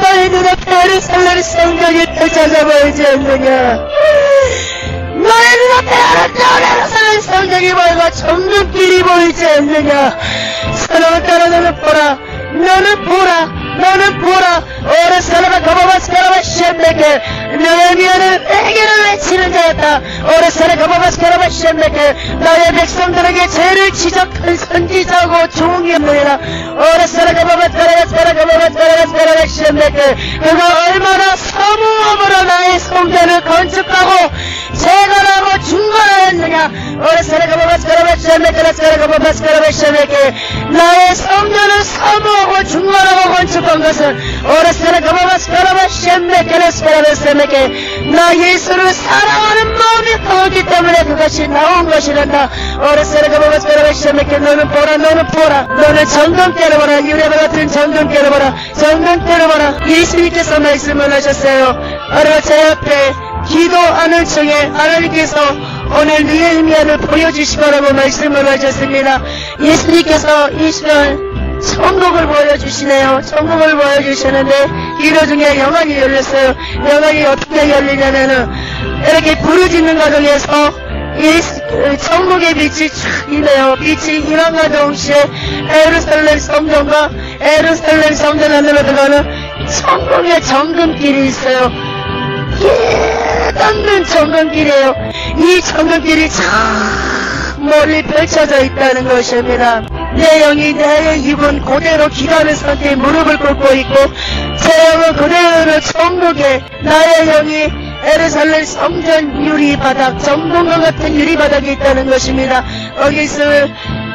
너희 눈앞에 예루살렘 성전이 펼쳐져 보이지 않느냐? 너희 눈앞에 아름다운 예루살렘 성전이 보이고 정금길이 보이지 않느냐? 사랑을 따라 너는 보라, 너는 보라, 너는 보라. 오래 살아가 가봐바스카라바 쉔메케 느헤미야는 회개를 외치는 자였다. 오래 살아 가봐바스카라바 쉔메케 나의 백성들에게 죄를 지적한 선지자고 종이었느니라. 오래 살아 가봐바스카라바 쉔메케 그가 얼마나 사모함으로 나의 성전을 건축하고 재건하고 중건하였느냐. 오래 살아 가봐바스카라바 쉔메케 나의 성전을 사모하고 중건하고 건축한 것은 오래스라 가바바스카라바 쉔메케 나 예수를 사랑하는 마음이 크기 때문에 그것이 나온 것이란다. 오래스라 가바바스카라바 쉔메케 너는 보라, 너는 보라, 너는 정금 때려보라. 유레바 같은 정금 때려보라, 정금 때려보라. 예수님께서 말씀을 하셨어요. 바로 제 앞에 기도하는 중에 하나님께서 오늘 느헤미야를 보여주시거라고 말씀을 하셨습니다. 예수님께서 이 시간 천국을 보여주시네요. 천국을 보여주시는데 기도 중에 영안이 열렸어요. 영안이 어떻게 열리냐면은 이렇게 부르짖는 가정에서 천국의 빛이 촥 임해요. 빛이 임함과 동시에 예루살렘 성전과 예루살렘 성전 안으로 들어가는 천국의 정금길이 있어요. 끝없는 정금길이에요. 이 정금길이 참 멀리 펼쳐져 있다는 것입니다. 내 영이 내 입은 그대로 기도하는 상태에 무릎을 꿇고 있고 제 영은 그대로 천국에 나의 영이 예루살렘 성전 유리바닥 정금과 같은 유리바닥이 있다는 것입니다. 거기서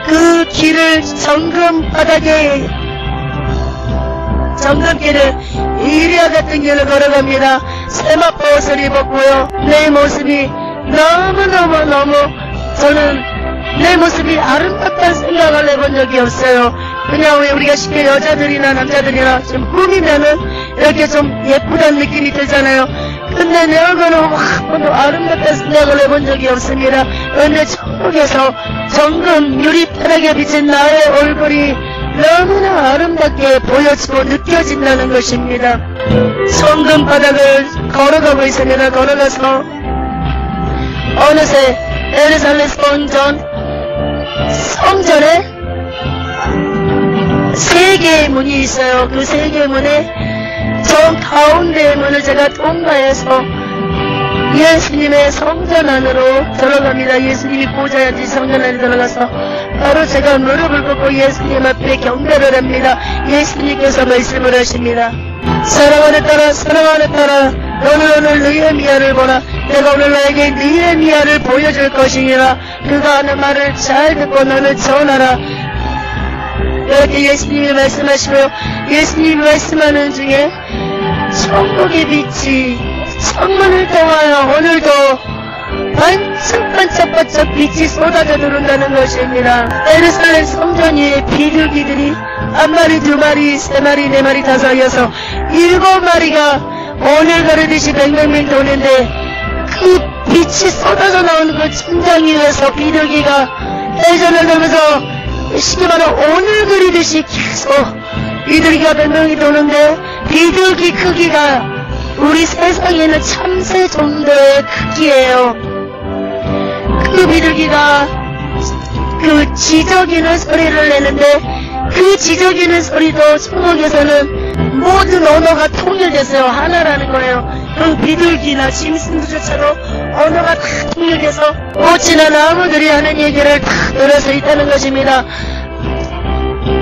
그 길을 정금바닥에 정금길을 이리와 같은 길을 걸어갑니다. 세마포옷을 입었고요. 내 모습이 너무너무 저는 내 모습이 아름답다는 생각을 해본 적이 없어요. 그냥 왜 우리가 쉽게 여자들이나 남자들이나 좀 꾸미면은 이렇게 좀 예쁘다는 느낌이 들잖아요. 근데 내 얼굴은 한 번도 아름답다는 생각을 해본 적이 없습니다. 근데 천국에서 정금 유리바닥에 비친 나의 얼굴이 너무나 아름답게 보여지고 느껴진다는 것입니다. 정금 바닥을 걸어가고 있습니다. 걸어가서 어느새 예루살렘 성전에 3개의 문이 있어요. 그 3개의 문에 정 가운데의 문을 제가 통과해서 예수님의 성전 안으로 들어갑니다. 예수님이 보좌에 앉은 성전 안에 들어가서 바로 제가 무릎을 꿇고 예수님 앞에 경배를 합니다. 예수님께서 말씀을 하십니다. 사랑하는 딸아 너는 오늘 느헤미야를 보라. 내가 오늘 너에게 느헤미야를 보여줄 것이니라. 그가 하는 말을 잘 듣고 너는 전하라. 이렇게 예수님이 말씀하시고요. 예수님이 말씀하는 중에 천국의 빛이 창문을 통하여 오늘도 반짝반짝 빛이 쏟아져 들어온다는 것입니다. 예루살렘 성전 위에 비둘기들이 1마리, 2마리, 3마리, 4마리, 5, 6, 7마리가 오늘 가르듯이 뱅뱅뱅 도는데 그 빛이 쏟아져 나오는 그 천장 위에서 비둘기가 회전을 돌면서 쉽게 말하면 오늘 그리듯이 계속 비둘기가 뱅뱅이 도는데 비둘기 크기가 우리 세상에 있는 참새 정도의 크기예요. 그 비둘기가 그 지저귀는 소리를 내는데 그 지저귀는 소리도 천국에서는 모든 언어가 통일됐어요. 하나라는 거예요. 그 비둘기나 짐승들조차도 언어가 다 통일돼서 꽃이나 나무들이 하는 얘기를 다 들을 수 있다는 것입니다.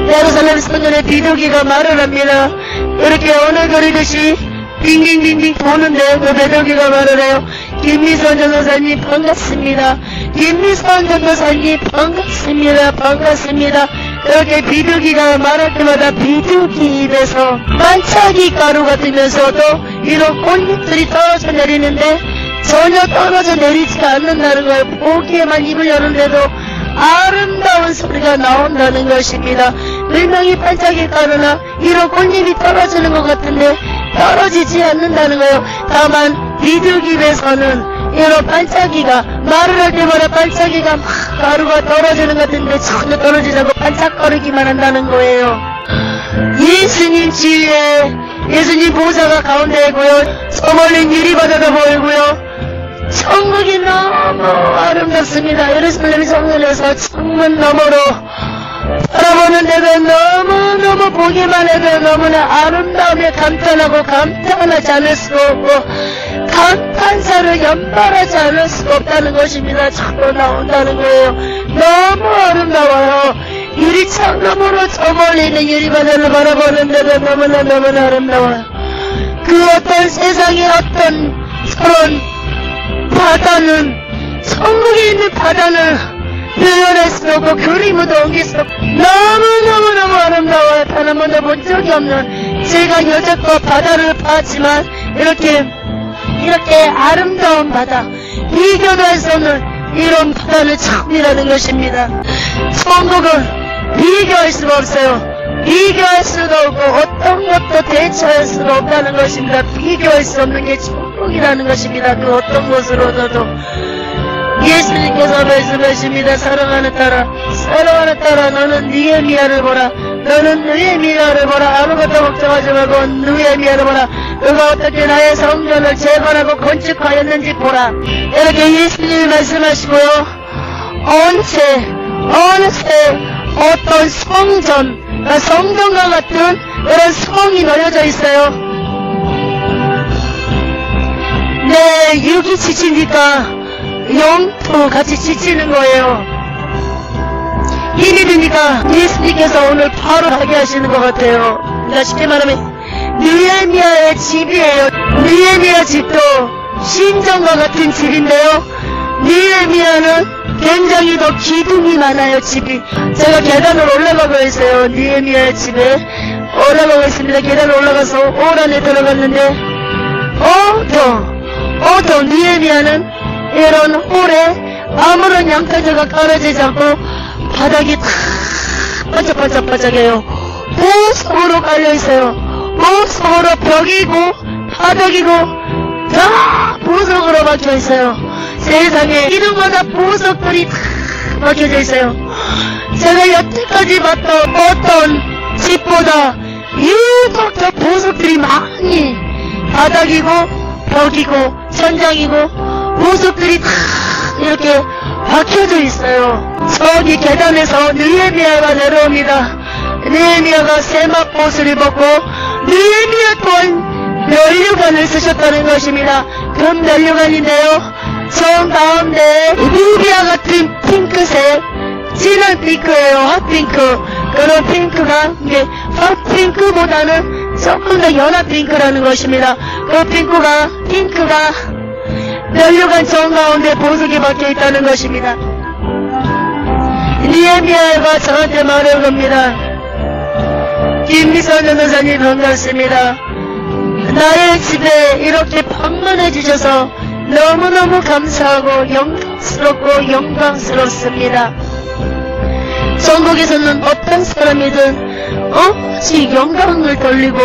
예루살렘 성전에 비둘기가 말을 합니다. 이렇게 오늘 그리듯이 빙빙빙빙 도는데 그 비둘기가 말을 해요. 김미선 전도사님 반갑습니다. 김미선 전도사님 반갑습니다. 그렇게 비둘기가 말할 때마다 비둘기 입에서 반짝이 가루가 뜨면서도 이런 꽃잎들이 떨어져 내리는데 전혀 떨어져 내리지가 않는다는 걸 보기에만 입을 여는데도 아름다운 소리가 나온다는 것입니다. 분명히 반짝이 가루나 이런 꽃잎이 떨어지는 것 같은데 떨어지지 않는다는 거예요. 다만 비둘기에서는 이런 반짝이가 말을 할 때마다 반짝이가 막 가루가 떨어지는 것 같은데 전혀 떨어지지 않고 반짝거리기만 한다는 거예요. 예수님 지위에 예수님 보좌가 가운데 있고요. 저 멀리 유리바다가 보이고요. 천국이 너무 아름답습니다. 예루살렘 성전에서 창문 너머로 바라보는 데가 너무너무 보기만 해도 너무나 아름다움에 감탄하고 감탄하지 않을 수가 없고 감탄사를 연발하지 않을 수가 없다는 것입니다. 자꾸 나온다는 거예요. 너무 아름다워요. 유리창 너머로 저 멀리 있는 유리바다를 바라보는 데가 너무나 아름다워요. 그 어떤 세상의 어떤 그런 바다는 천국에 있는 바다는 표현할 수 없고 그림으로 옮길 수 없고 너무너무 아름다워요. 단 한 번도 본 적이 없는 제가 여태껏 바다를 봤지만 이렇게 아름다운 바다 비교도 할 수 없는 이런 바다는 처음이라는 것입니다. 천국은 비교할 수가 없어요. 비교할 수도 없고 어떤 것도 대처할 수가 없다는 것입니다. 비교할 수 없는 게 천국이라는 것입니다. 그 어떤 것으로도 예수님께서 말씀하십니다. 사랑하는 딸아 너는 느헤미야를 보라. 너는 느헤미야를 보라. 아무것도 걱정하지 말고 느헤미야를 보라. 그가 어떻게 나의 성전을 재건하고 건축하였는지 보라. 이렇게 예수님이 말씀하시고요. 언제 어떤 성전과 같은 그런 성이 놓여져 있어요. 네, 육이 지치니까 영도 같이 지치는 거예요. 힘이 드니까 예수님께서 오늘 바로 하게 하시는 것 같아요. 그러니까 쉽게 말하면 느헤미야의 집이에요. 느헤미야 집도 신전과 같은 집인데요. 느헤미야는 굉장히 더 기둥이 많아요. 집이. 제가 계단을 올라가고 있어요. 느헤미야의 집에 올라가고 있습니다. 계단을 올라가서 홀 안에 들어갔는데 또 느헤미야는 이런 홀에 아무런 양탄자가 깔아지지 않고 바닥이 다 반짝반짝해요. 보석으로 깔려있어요. 보석으로 벽이고 바닥이고 다 보석으로 막혀있어요. 세상에 기둥마다 보석들이 다 막혀져 있어요. 제가 여태까지 봤던 어떤 집보다 유독 더 보석들이 많이 바닥이고 벽이고 천장이고 보석들이 다 이렇게 박혀져 있어요. 저기 계단에서 느헤미야가 내려옵니다. 느헤미야가 세마포옷을 입었고 느헤미야 또한 면류관을 쓰셨다는 것입니다. 금 면류관인데요. 저 가운데 루비아 같은 핑크색 진한 핑크예요. 핫핑크. 그런 핑크가 이게 핫핑크보다는 조금 더 연한 핑크라는 것입니다. 그 핑크가 면류관 정 가운데 보석이 박혀있다는 것입니다. 느헤미야가 저한테 말한 겁니다. 김미선 전도사님 반갑습니다. 나의 집에 이렇게 방문해 주셔서 너무너무 감사하고 영광스럽습니다. 전국에서는 어떤 사람이든 오직 영광을 돌리고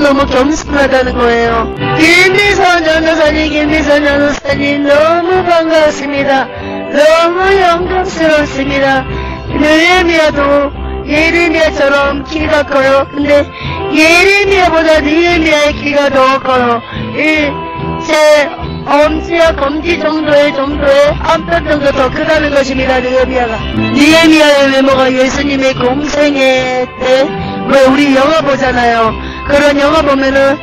너무 겸손하다는 거예요. 김미선 전도사님 너무 반갑습니다. 너무 영광스럽습니다. 느헤미야도 예레미야처럼 키가 커요. 근데 예레미야보다 느헤미야의 키가 더 커요. 제 엄지와 검지 정도의 한 편 정도 더 크다는 것입니다. 느헤미야의 외모가 예수님의 공생애 때 왜 우리 영화 보잖아요. 그런 영화 보면은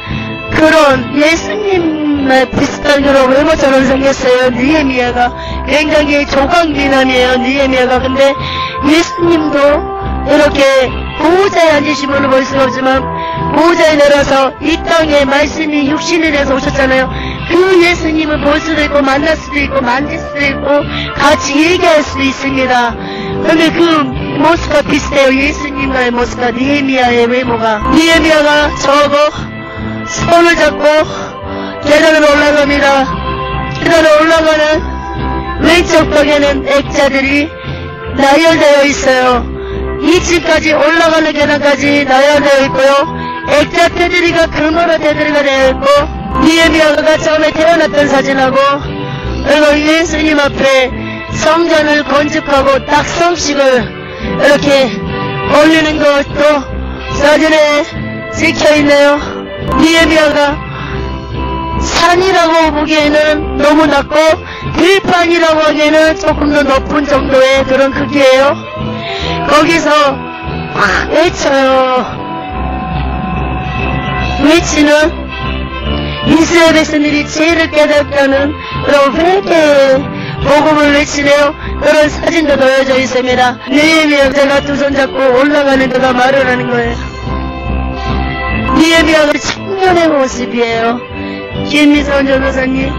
그런 예수님의 비슷한 그런 외모처럼 생겼어요. 느헤미야가 굉장히 조각미남이에요. 느헤미야가. 근데 예수님도 이렇게 보호자에 앉으신 분을 볼 수가 없지만 보호자에 내려서 이 땅에 말씀이 육신을 해서 오셨잖아요. 그 예수님을 볼 수도 있고 만날 수도 있고 만질 수도 있고 같이 얘기할 수도 있습니다. 근데 그 모습과 비슷해요. 예수님과의 모습과 느헤미야의 외모가. 느헤미야가 저거 손을 잡고 계단으로 올라갑니다. 계단으로 올라가는 왼쪽 벽에는 액자들이 나열되어 있어요. 2층까지 올라가는 계단까지 나열되어 있고요. 액자 테두리가 금으로 테두리가 되어있고 느헤미야가 처음에 태어났던 사진하고 그리고 예수님 앞에 성전을 건축하고 딱성식을 이렇게 올리는 것도 사진에 찍혀있네요. 느헤미야가 산이라고 보기에는 너무 낮고 들판이라고 하기에는 조금 더 높은 정도의 그런 크기예요. 거기서 막 외쳐요. 외치는 이스라엘 백성들이 죄를 깨닫다는 그런 회개 복음을 외치네요. 그런 사진도 놓여져 있습니다. 느헤미야가 두 손 잡고 올라가는 데가 말을 하는 거예요. 느헤미야가 청년의 모습이에요. 김미선 전도사님,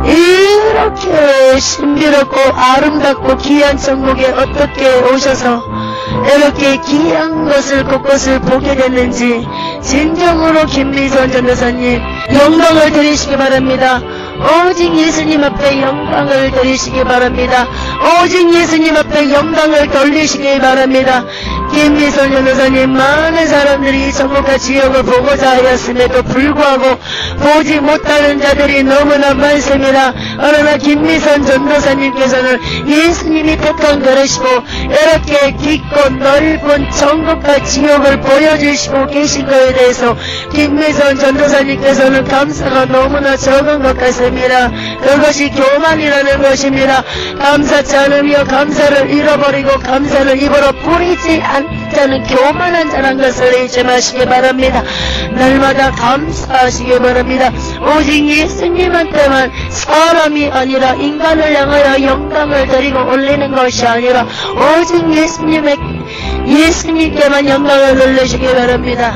이렇게 신비롭고 아름답고 귀한 천국에 어떻게 오셔서 이렇게 귀한 것을 곳곳을 보게 됐는지 진정으로 김미선 전도사님 영광을 드리시기 바랍니다. 오직 예수님 앞에 영광을 드리시기 바랍니다. 오직 예수님 앞에 영광을 돌리시기 바랍니다. 김미선 전도사님, 많은 사람들이 전국과 지역을 보고자 하였음에도 불구하고 보지 못하는 자들이 너무나 많습니다. 그러나 김미선 전도사님께서는 예수님이 택한 그릇이고 이렇게 깊고 넓은 전국과 지역을 보여주시고 계신 것에 대해서 김미선 전도사님께서는 감사가 너무나 적은 것 같습니다. 그것이 교만이라는 것입니다. 감사치 않으며 감사를 잃어버리고 감사를 입으로 뿌리지 않자는 교만한 자란 것을 잊지 마시기 바랍니다. 날마다 감사하시기 바랍니다. 오직 예수님한테만 사람이 아니라 인간을 향하여 영광을 드리고 올리는 것이 아니라 오직 예수님께만 영광을 돌리시기 바랍니다.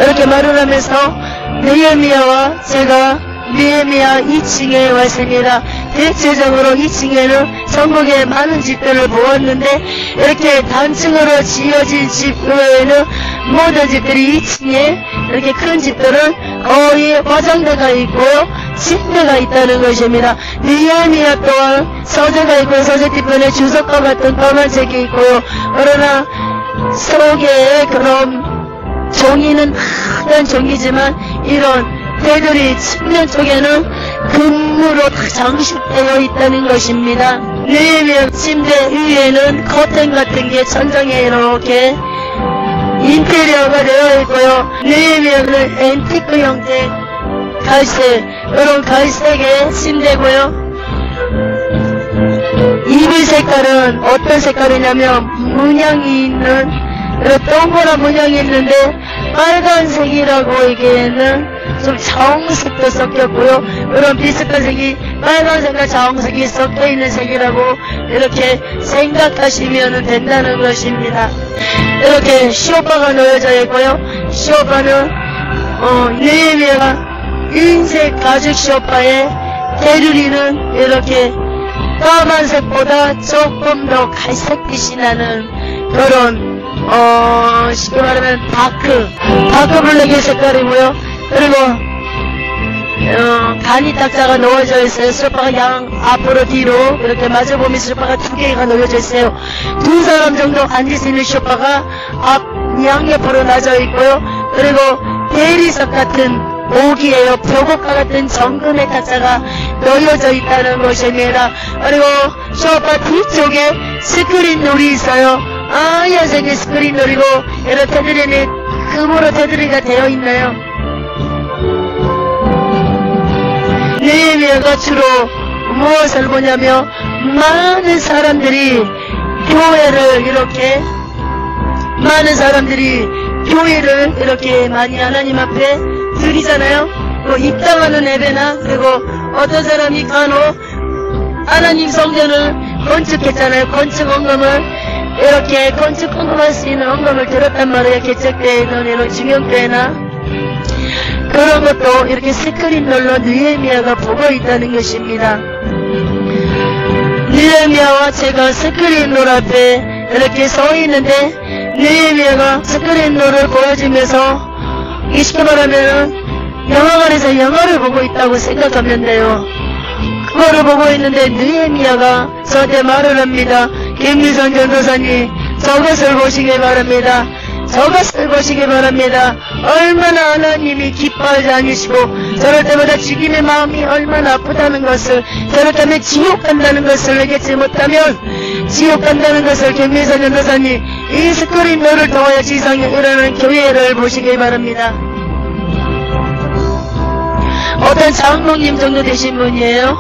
이렇게 말을 하면서 느헤미야와 제가 느헤미야 2층에 왔습니다. 대체적으로 2층에는 전국의 많은 집들을 보았는데 이렇게 단층으로 지어진 집 외에는 모든 집들이 2층에 이렇게 큰 집들은 거의 화장대가 있고요, 침대가 있다는 것입니다. 느헤미야 또한 서재가 있고 서재 뒤편에 주석과 같은 까만 책이 있고요. 그러나 속에 그런 종이는 하얀 종이지만 이런 테두리 측면 쪽에는 금으로 다 장식되어 있다는 것입니다. 느헤미야 침대 위에는 커튼 같은 게 천장에 이렇게 인테리어가 되어 있고요. 느헤미야는 앤티크 형태 갈색, 이런 갈색의 침대고요. 이불 색깔은 어떤 색깔이냐면 문양이 있는 동그란 문양이 있는데 빨간색이라고 얘기에는 좀 자홍색도 섞였고요. 그런 비슷한 색이 빨간색과 자홍색이 섞여있는 색이라고 이렇게 생각하시면 된다는 것입니다. 이렇게 쇼파가 놓여져 있고요. 쇼파는 느헤미야가 흰색 가죽 쇼파에 테두리는 이렇게 까만색보다 조금 더 갈색빛이 나는 그런 쉽게 말하면 다크 블랙의 색깔이고요. 그리고 간이 딱자가 놓여져 있어요. 소파가 양 앞으로 뒤로 이렇게 마주보면서 소파가 두 개가 놓여져 있어요. 두 사람 정도 앉을 수 있는 소파가 앞 양옆으로 놔져 있고요. 그리고 대리석 같은 옥이에요. 벽옥과 같은 정금의 탁자가 놓여져 있다는 것입니다. 그리고 소파 뒤쪽에 스크린 놀이 있어요. 하얀색의 스크린 놀이고 이런 테두리는 금으로 테두리가 되어 있나요? 느헤미야가 주로 무엇을 보냐며 많은 사람들이 이렇게 많이 하나님 앞에 드리잖아요. 뭐 입당하는 예배나 그리고 어떤 사람이 간혹 하나님 성전을 건축했잖아요. 건축 헌금을 이렇게 건축 헌금할 수 있는 헌금을 들었단 말이에요. 개척대회나 이런 중형대회나 그런 것도 이렇게 스크린롤로 느헤미야가 보고 있다는 것입니다. 느헤미야와 제가 스크린롤 앞에 이렇게 서 있는데 느헤미야가 스크린롤을 보여주면서 쉽게 말하면 영화관에서 영화를 보고 있다고 생각하면 돼요. 그거를 보고 있는데 느헤미야가 저한테 말을 합니다. 김미선 전도사님, 저것을 보시기 바랍니다. 저것을 보시기 바랍니다. 얼마나 하나님이 기뻐하지 않으시고 저럴 때마다 주님의 마음이 얼마나 아프다는 것을, 저럴 때면 지옥 간다는 것을 알겠지 못하면 지옥 간다는 것을 김미선 전도사님 이 스크린도를 통하여 지상에 일어나는 교회를 보시기 바랍니다. 어떤 장로님 정도 되신 분이에요.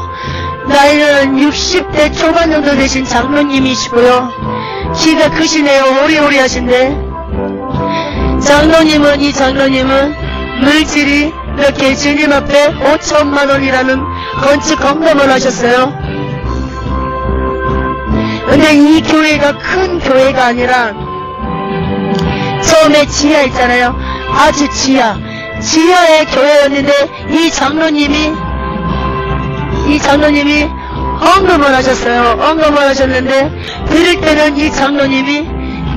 나이는 60대 초반 정도 되신 장로님이시고요. 키가 크시네요. 오리오리 하신데 이 장로님은 물질이 이렇게 주님 앞에 5천만원이라는 건축 공감을 하셨어요. 근데 이 교회가 큰 교회가 아니라 처음에 지하 있잖아요. 아주 지하의 교회였는데 이 장로님이 헌금을 하셨어요. 헌금을 하셨는데 드릴 때는 이 장로님이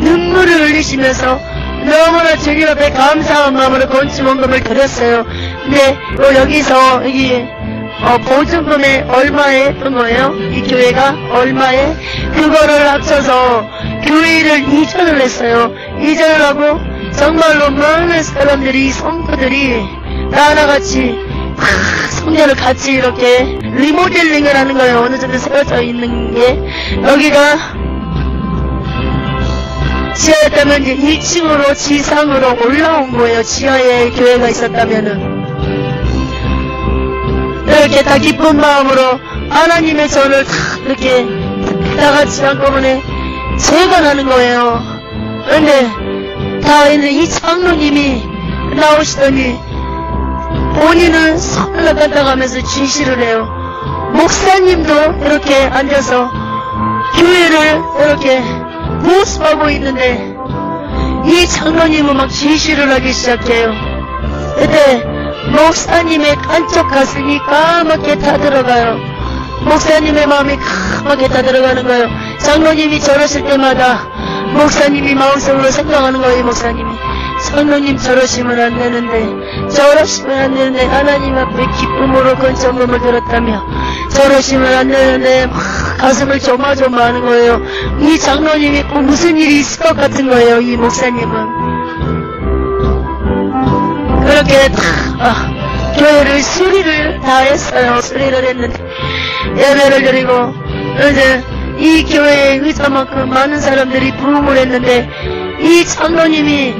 눈물을 흘리시면서 너무나 주님 앞에 감사한 마음으로 건축 헌금을 드렸어요. 근데 여기서 이 보증금에 얼마에 했던 거예요? 이 교회가 얼마에? 그거를 합쳐서 교회를 이전을 했어요. 이전을 하고 정말로 많은 사람들이, 성도들이 다 하나같이 성전을 같이 이렇게 리모델링을 하는 거예요. 어느 정도 세워져 있는 게. 여기가 지하였다면 이제 1층으로 지상으로 올라온 거예요. 지하에 교회가 있었다면은. 이렇게 다 기쁜 마음으로 하나님의 전을 다 이렇게 다 같이 한꺼번에 재건하는 거예요. 그런데 다 있는 이 장로님이 나오시더니 본인은 손을 갖다가면서 지시를 해요. 목사님도 이렇게 앉아서 교회를 이렇게 모습하고 있는데 이 장로님은 막 지시를 하기 시작해요. 그때 목사님의 한쪽 가슴이 까맣게 타들어가요. 목사님의 마음이 까맣게 타들어가는 거예요. 장로님이 저러실 때마다 목사님이 마음속으로 생각하는 거예요. 목사님이 장로님 저러시면 안 되는데 하나님 앞에 기쁨으로 건축금을 들었다며 저러시면 안 되는데 막 가슴을 조마조마하는 거예요. 이 장로님이 꼭 무슨 일이 있을 것 같은 거예요. 이 목사님은 그렇게 다 교회를 수리를 다 했어요. 수리를 했는데 예배를 드리고 이제 이 교회의 의자만큼 많은 사람들이 부흥을 했는데 이 장로님이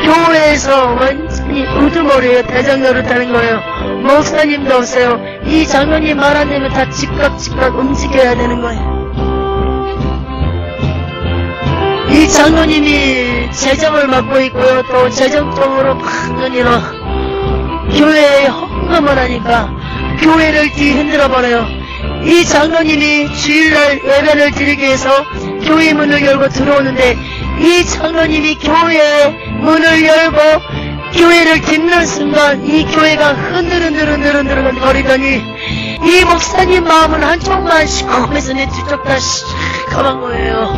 교회에서 완전히 우두머리에 대장로를 타는 거예요. 목사님도 없어요. 이 장로님 말 안 되면 다 즉각 움직여야 되는 거예요. 이 장로님이 재정을 맡고 있고요. 또 재정적으로 완전히 교회에 헌금을 하니까 교회를 뒤흔들어버려요. 이 장로님이 주일날 예배를 드리기 위해서 교회 문을 열고 들어오는데 이 장로님이 교회의 문을 열고 교회를 딛는 순간 이 교회가 흔들흔들 거리더니 이 목사님 마음은 한쪽만 시커매서 내 두쪽 다 시커먼 거예요.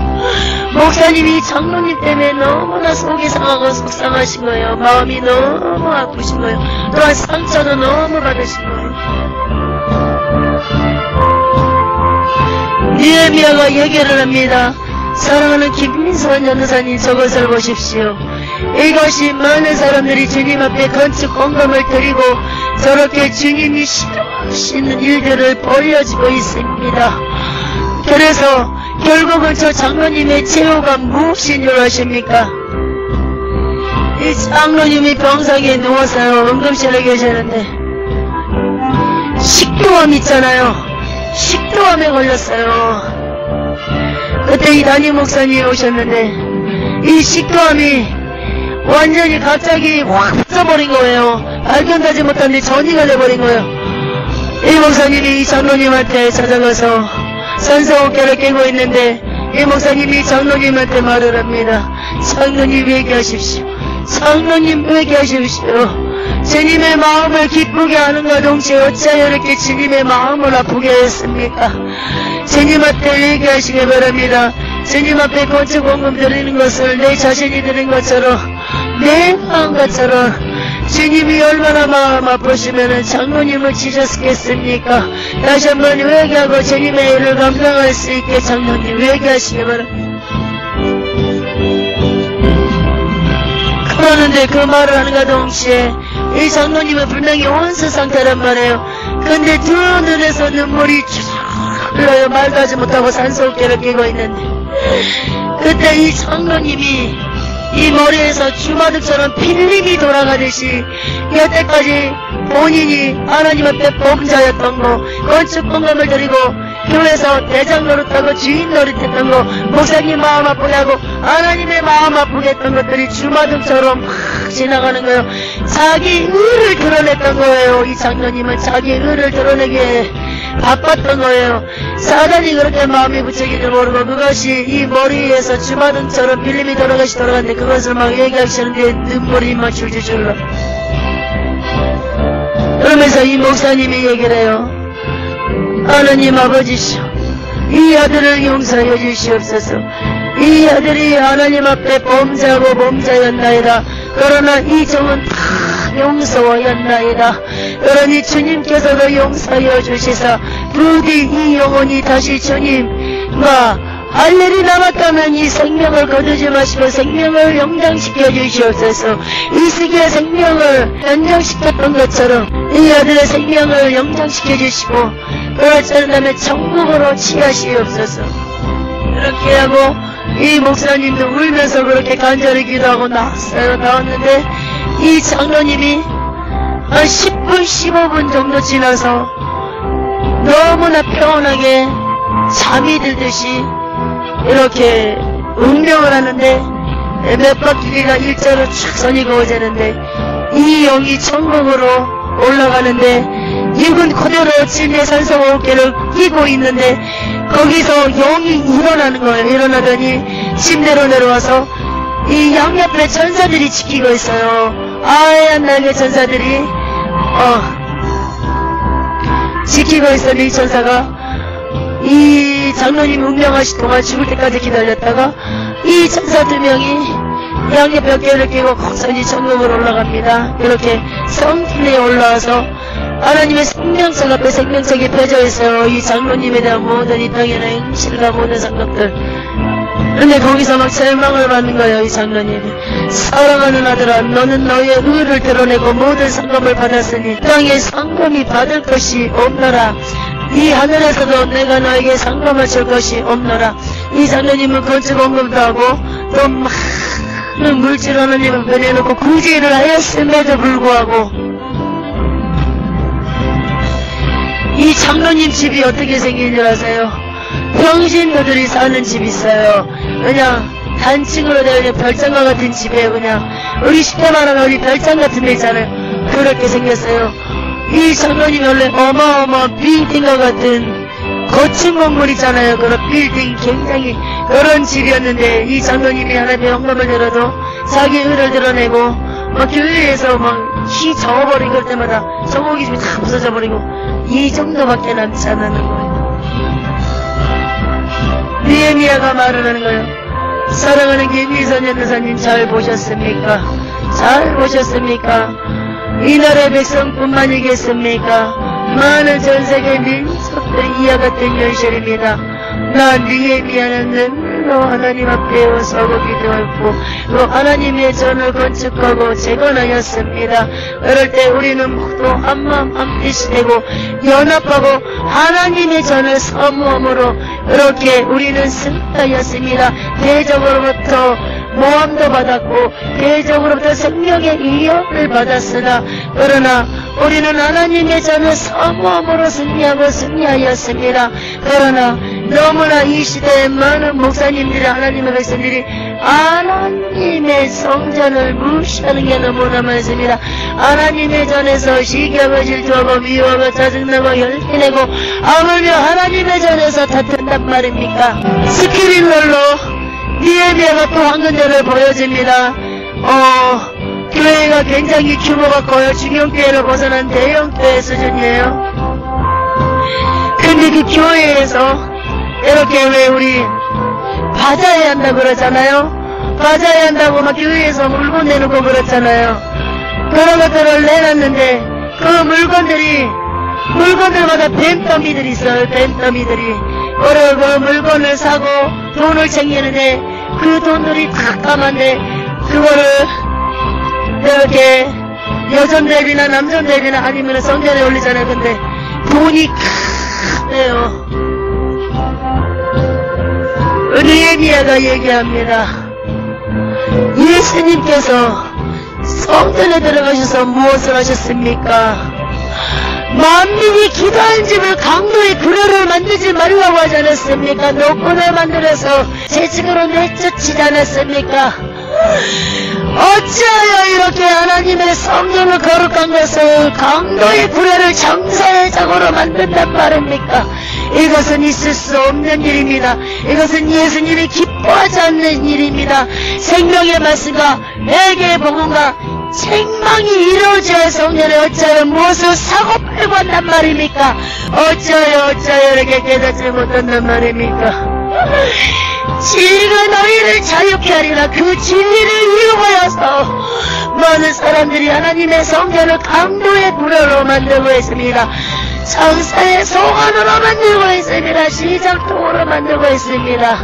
목사님이 장로님 때문에 너무나 속이 상하고 속상하신 거예요. 마음이 너무 아프신 거예요. 또한 상처도 너무 받으신 거예요. 느헤미야가 얘기를 합니다. 사랑하는 김민선 전도사님 저것을 보십시오. 이것이 많은 사람들이 주님 앞에 건축 헌금을 드리고 저렇게 주님이 싫어하시는 일들을 벌여지고 있습니다. 그래서 결국은 저 장로님의 최후가 무엇인 줄 아십니까? 이 장로님이 병상에 누워서요. 응급실에 계시는데 식도암 있잖아요. 식도암에 걸렸어요. 그때 이 담임 목사님이 오셨는데 이 식도암이 완전히 갑자기 확 붙어버린 거예요. 발견하지 못한데 전이가 돼버린 거예요. 이 목사님이 이 장로님한테 찾아가서 산소호흡기를 깨고 있는데 이 목사님이 장로님한테 말을 합니다. 장로님 회개하십시오. 장로님 회개하십시오. 주님의 마음을 기쁘게 하는 것 동시에 어찌하여 이렇게 주님의 마음을 아프게 했습니까? 주님 앞에 회개하시기 바랍니다. 주님 앞에 건축헌금 드리는 것을 내 자신이 드린 것처럼 내가 한 것처럼 주님이 얼마나 마음 아프시면 장로님을 치셨겠습니까? 다시 한번 회개하고 주님의 일을 감당할 수 있게 장로님 회개하시기 바랍니다. 그러는데 그 말을 하는가 동시에 이 장로님은 분명히 온수 상태란 말이에요. 근데 두 눈에서 눈물이 쫙 흘러요. 말도 하지 못하고 산소호흡기를 끼고 있는데 그때 이 장로님이 이 머리에서 주마등처럼 필름이 돌아가듯이 여태까지 본인이 하나님 앞에 범자였던 거, 건축공감을 드리고 교회에서 대장 노릇하고 주인 노릇했던 거, 목사님 마음 아프게 하고 하나님의 마음 아프게 했던 것들이 주마등처럼 확 지나가는 거예요. 자기 의를 드러냈던 거예요. 이 장로님은 자기 의를 드러내기에 바빴던 거예요. 사단이 그렇게 마음이 부채기를 모르고 그것이 이 머리에서 주마등처럼 필름이 돌아가는데 그것을 막 얘기하시는데 눈물이 막 줄줄 흘러. 그러면서 이 목사님이 얘기를 해요. 하나님 아버지시오, 이 아들을 용서해 주시옵소서. 이 아들이 하나님 앞에 범죄하고 범죄였나이다. 그러나 이 종은 다 용서하였나이다. 그러니 주님께서도 용서하여 주시사 부디 이 영혼이 다시 주님과 할 일이 남았다면 이 생명을 거두지 마시고 생명을 연장시켜 주시옵소서. 이스기의 생명을 연장시켰던 것처럼 이 아들의 생명을 연장시켜 주시고 그렇지 않다면 천국으로 취하시옵소서. 이렇게 하고 이 목사님도 울면서 그렇게 간절히 기도하고 나왔는데 이 장로님이 한 10분 15분 정도 지나서 너무나 평온하게 잠이 들듯이 이렇게 운명을 하는데 몇 바퀴가 일자로 쫙 선이 그어지는데 이 영이 천국으로 올라가는데 육은 그대로 진리의 산소호흡기를 끼고 있는데 거기서 영이 일어나는 거예요. 일어나더니 침대로 내려와서 이 양옆에 천사들이 지키고 있어요. 하얀 날개 천사들이 지키고 있었는데 이 천사가 이 장로님 운명하시 동안 죽을 때까지 기다렸다가 이 천사 2명이 양옆에 어깨를 끼고 거선히 천국으로 올라갑니다. 이렇게 성품에 올라와서 하나님의 생명책 앞에 생명책이 펴져 있어요. 이 장로님에 대한 모든 이 땅의 행실과 모든 상급들. 근데 거기서 막 절망을 받는 거예요. 이 장로님이 사랑하는 아들아, 너는 너의 의를 드러내고 모든 상급을 받았으니 땅에 상급이 받을 것이 없노라. 이 하늘에서도 내가 너에게 상급을 줄 것이 없노라. 이 장로님은 건축원금도 하고 또 많은 물질 하나님을 변해놓고 구제를 하였음에도 불구하고 이 장로님 집이 어떻게 생긴 줄 아세요? 평신도들이 사는 집이 있어요. 그냥 단층으로 되어 있는 별장과 같은 집이에요. 그냥 우리 쉽게 말하면 우리 별장 같은 데 있잖아요. 그렇게 생겼어요. 이 장로님이 원래 어마어마한 빌딩과 같은 거친 건물 있잖아요. 그런 빌딩 굉장히 그런 집이었는데 이 장로님이 하나님의 영감을 들어도 자기 의를 드러내고 막 교회에서 막 희 저어버린 걸 때마다 저고기 집이 다 부서져 버리고 이 정도밖에 남지 않는 거예요. 느헤미야가 말을 하는 거예요. 사랑하는 김희선 연사님 잘 보셨습니까? 잘 보셨습니까? 이 나라의 백성뿐만이겠습니까? 많은 전세계 민족들이 이와 같은 현실입니다. 나 느헤미야는 눈물로 하나님 앞에 서고 기도했고 또 하나님의 전을 건축하고 재건하였습니다. 그럴 때 우리는 모두 한마음 한뜻이 되고 연합하고 하나님의 전을 사모함으로 이렇게 우리는 승리하였습니다. 대적으로부터 모함도 받았고 대적으로부터 생명의 위협을 받았으나 그러나 우리는 하나님의 전을 사모함으로 승리하였습니다. 그러나 너무나 이 시대에 많은 목사님들이 하나님의 백성들이 하나님의 성전을 무시하는 게 너무나 많습니다. 하나님의 전에서 시기하고 질투하고 미워하고 짜증나고 열띠내고 하물며 하나님의 전에서 다툰단 말입니까? 스크린롤로 느헤미야가 또 한 군데를 보여줍니다. 교회가 굉장히 규모가 커요. 중형교회를 벗어난 대형교회 수준이에요. 근데 그 교회에서 이렇게 왜 우리 바자회 한다고 그러잖아요. 바자회 한다고 막 교회에서 물건 내놓고 그렇잖아요. 그런 것들을 내놨는데 그 물건들마다 뱀더미들이 있어요. 뱀더미들이. 그리고 그 물건을 사고 돈을 챙기는데 그 돈들이 다 까만데 그거를 이렇게 여전 대비나 남전 대비나 아니면 성전에 올리잖아요. 근데 돈이 크네요. 느헤미야가 얘기합니다. 예수님께서 성전에 들어가셔서 무엇을 하셨습니까? 만민이 기도하는 집을 강도의 구려를 만들지 말라고 하지 않았습니까? 노끈을 만들어서 재층으로 내쫓지 않았습니까? 어찌하여 이렇게 하나님의 성전을 거룩한 것을 강도의 구려를 정사회적으로 만든단 말입니까? 이것은 있을 수 없는 일입니다. 이것은 예수님이 기뻐하지 않는 일입니다. 생명의 말씀과 회개의 복음과 책망이 이루어져야 성전에 어찌하여 무엇을 사고팔고 한단 말입니까? 어찌하여 이렇게 깨닫지 못한단 말입니까? 진리가 너희를 자유케 하리라. 그 진리를 이용하여서 많은 사람들이 하나님의 성전을 강도의 구려로 만들고 있습니다. 정사의 소관으로 만들고 있습니다. 시장통으로 만들고 있습니다.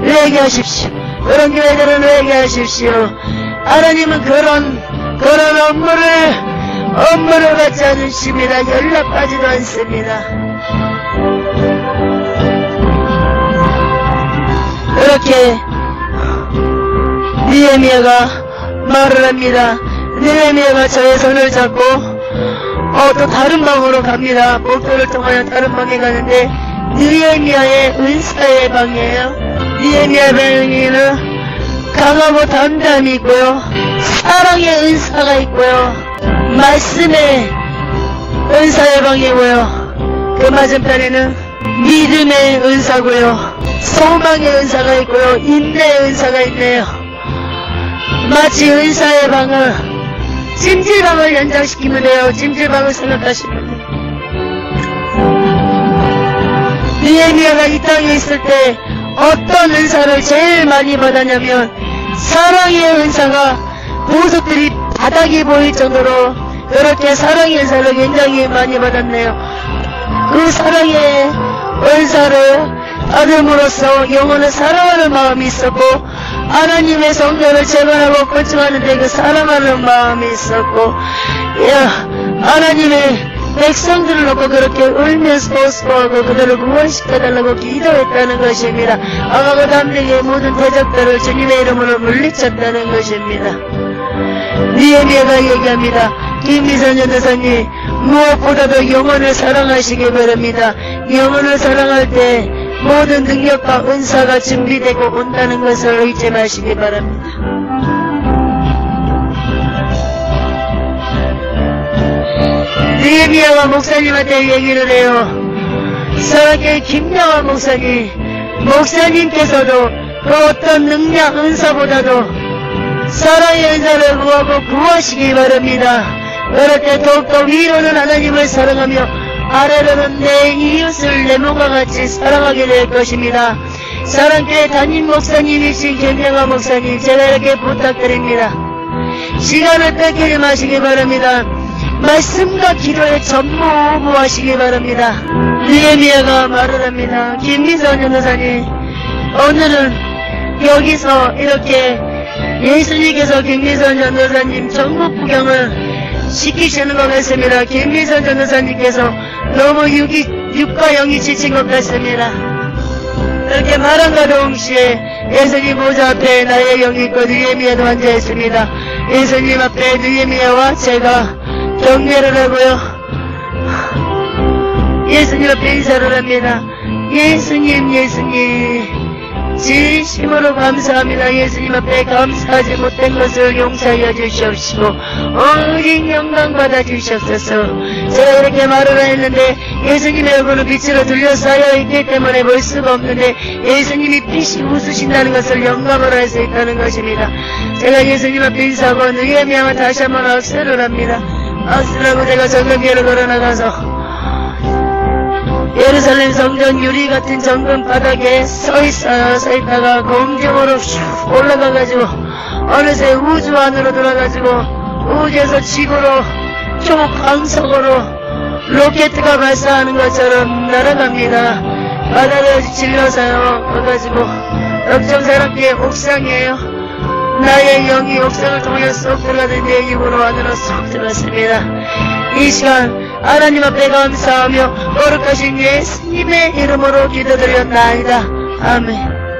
회개하십시오. 그런 교회들은 회개하십시오. 하나님은 그런 업무를 받지 않으십니다. 연락하지도 않습니다. 그렇게 느헤미야가 말을 합니다. 느헤미야가 저의 손을 잡고 또 다른 방으로 갑니다. 복도를 통하여 다른 방에 가는데 느헤미야의 은사의 방이에요. 느헤미야의 방에는 강하고 담담이 있고요. 사랑의 은사가 있고요. 말씀의 은사의 방이고요. 그 맞은편에는 믿음의 은사고요. 소망의 은사가 있고요. 인내의 은사가 있네요. 마치 은사의 방을 찜질방을 연장시키면 돼요. 찜질방을 생각하시면 돼요. 느헤미야가 이 땅에 있을 때 어떤 은사를 제일 많이 받았냐면 사랑의 은사가 보석들이 바닥이 보일 정도로 그렇게 사랑의 은사를 굉장히 많이 받았네요. 그 사랑의 은사를 받음으로써 영혼을 사랑하는 마음이 있었고 하나님의 성전을 재건하고 건축하는데 그 사랑하는 마음이 있었고 하나님의 백성들을 놓고 그렇게 울면서 호소하고 그들을 구원시켜달라고 기도했다는 것입니다. 아마그 담대의 모든 대적들을 주님의 이름으로 물리쳤다는 것입니다. 느헤미야가 얘기합니다. 김미선 전도사님, 무엇보다도 영혼을 사랑하시기 바랍니다. 영혼을 사랑할 때 모든 능력과 은사가 준비되고 온다는 것을 잊지 마시기 바랍니다. 느헤미야가 목사님한테 얘기를 해요. 사랑의 김영환 목사님께서도 그 어떤 능력 은사보다도 사랑의 은사를 구하고 구하시기 바랍니다. 그럴 때 더욱더 위로는 하나님을 사랑하며 아래로는 내 이웃을 내 몸과 같이 사랑하게 될 것입니다. 사랑교회 담임 목사님이신 김영환 목사님, 제가 이렇게 부탁드립니다. 시간을 뺏기지 마시기 바랍니다. 말씀과 기도에 전무후무하시기 바랍니다. 느헤미야가 말을 합니다. 김미선 전도사님, 오늘은 여기서 이렇게 예수님께서 김미선 전도사님 전국 구경을 시키시는 것 같습니다. 김미선 전도사님께서 너무 육과 영이 지친 것 같습니다. 이렇게 말한과 동시에 예수님 보좌 앞에 나의 영이 있고 느헤미야도 앉아있습니다. 예수님 앞에 느헤미야와 제가 경배를 하고요. 예수님 앞에 인사를 합니다. 예수님 진심으로 감사합니다. 예수님 앞에 감사하지 못한 것을 용서하여 주시옵시고 오직 영광 받아 주시옵소서. 제가 이렇게 말을 했는데 예수님의 얼굴은 빛으로 둘러싸여 있기 때문에 볼 수가 없는데 예수님이 빛이 웃으신다는 것을 영감을 할 수 있다는 것입니다. 제가 예수님 앞에 인사하고 느헤미야와 다시 한번 악수를 합니다. 악수하고 제가 정금교회로 걸어나가서 예루살렘 성전 유리 같은 정금 바닥에 서 있다가 공중으로 슉 올라가가지고 어느새 우주 안으로 들어가가지고 우주에서 지구로 초강석으로 로켓가 발사하는 것처럼 날아갑니다. 바닥을 질러서요. 가가지고 역정사람교회 옥상이에요. 나의 영이 옥상을 통해 쏙 들어가는 내 입으로 안으로 쏙 들어갔습니다. 이 시간 하나님 앞에 감사하며 거룩하신 예수님의 이름으로 기도드렸나이다. 아멘.